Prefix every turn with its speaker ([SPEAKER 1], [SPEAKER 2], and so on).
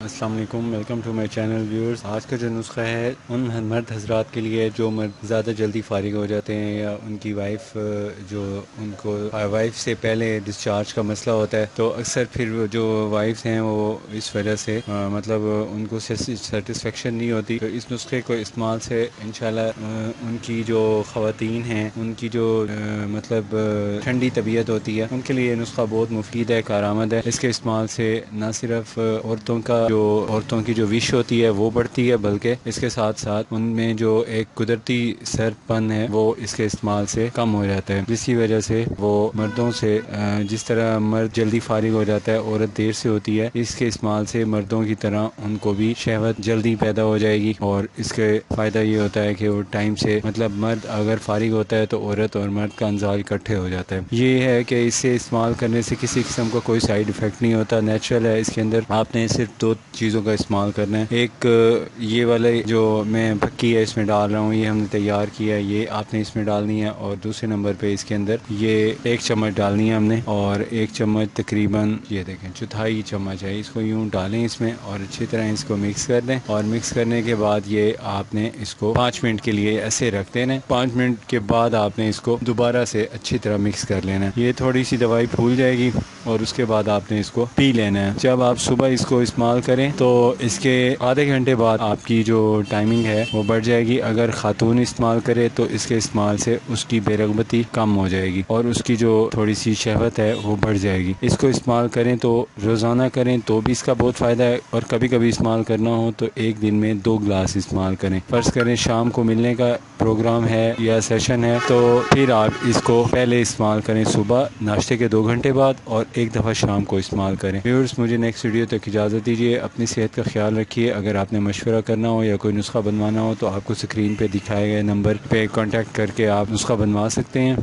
[SPEAKER 1] السلام علیکم، welcome to my channel viewers. آج کا جو نسخہ ہے ان مرد حضرات کے لیے جو زیادہ جلدی فارغ ہو جاتے ہیں یا ان کی وائف جو ان کو وائف سے پہلے ڈسچارج کا مسئلہ ہوتا ہے، تو اکثر پھر جو وائفز ہیں وہ اس وجہ سے مطلب ان کو سیٹسفیکشن نہیں ہوتی، تو اس نسخے کو استعمال سے انشاءاللہ ان کی جو خواتین ہیں ان کی جو مطلب ٹھنڈی طبیعت ہوتی ہے ان کے لیے یہ نسخہ بہت مفید ہے، کارآمد ہے۔ اس کے استعمال سے نہ صرف عورتوں کی جو وش ہوتی ہے وہ بڑھتی ہے، بلکہ اس کے ساتھ ساتھ ان میں جو ایک قدرتی سر پن ہے وہ اس کے استعمال سے کم ہو جاتا ہے، جس کی وجہ سے وہ مردوں سے جس طرح مرد جلدی فارغ ہو جاتا ہے عورت دیر سے ہوتی ہے، اس کے استعمال سے مردوں کی طرح ان کو بھی شہوت جلدی پیدا ہو جائے گی۔ اور اس کے فائدہ یہ ہوتا ہے کہ وہ ٹائم سے مطلب مرد اگر فارغ ہوتا ہے تو عورت اور مرد کا انزال اکٹھے ہو جاتا ہے۔ یہ ہے کہ اسے استعمال کرنے سے کسی قسم کا کوئی سائیڈ ایفیکٹ نہیں ہوتا، نیچرل ہے۔ اس کے اندر آپ نے صرف دو چیزوں کا استعمال کرنا ہے، ایک یہ والے جو میں پکی ہے اس میں ڈال رہا ہوں، یہ ہم نے تیار کیا ہے، یہ آپ نے اس میں ڈالنی ہے، اور دوسرے نمبر پہ اس کے اندر یہ 1 چمچ ڈالنی ہے ہم نے، اور 1 چمچ تقریباً یہ دیکھیں چوتھائی چمچ ہے، اس کو یوں ڈالیں اس میں اور اچھی طرح اس کو مکس کر دیں، اور مکس کرنے کے بعد یہ آپ نے اس کو 5 منٹ کے لیے ایسے رکھ دینا ہے۔ 5 منٹ کے بعد آپ نے اس کو دوبارہ سے اچھی طرح مکس کر لینا ہے، یہ تھوڑی سی دوائی پھول جائے گی اور اس کے بعد آپ نے اس کو پی لینا ہے۔ جب آپ صبح اس کو استعمال کریں تو اس کے آدھے گھنٹے بعد آپ کی جو ٹائمنگ ہے وہ بڑھ جائے گی۔ اگر خاتون استعمال کرے تو اس کے استعمال سے اس کی بے رغبتی کم ہو جائے گی اور اس کی جو تھوڑی سی شہوت ہے وہ بڑھ جائے گی۔ اس کو استعمال کریں تو روزانہ کریں تو بھی اس کا بہت فائدہ ہے، اور کبھی کبھی استعمال کرنا ہو تو ایک دن میں 2 گلاس استعمال کریں۔ فرض کریں شام کو ملنے کا پروگرام ہے یا سیشن ہے تو پھر آپ اس کو پہلے استعمال کریں، صبح ناشتے کے 2 گھنٹے بعد، اور ایک دفعہ شام کو استعمال کریں۔ ویورز، مجھے نیکسٹ ویڈیو تک اجازت دیجیے، اپنی صحت کا خیال رکھیے۔ اگر آپ نے مشورہ کرنا ہو یا کوئی نسخہ بنوانا ہو تو آپ کو اسکرین پہ دکھائے گئے نمبر پہ کانٹیکٹ کر کے آپ نسخہ بنوا سکتے ہیں۔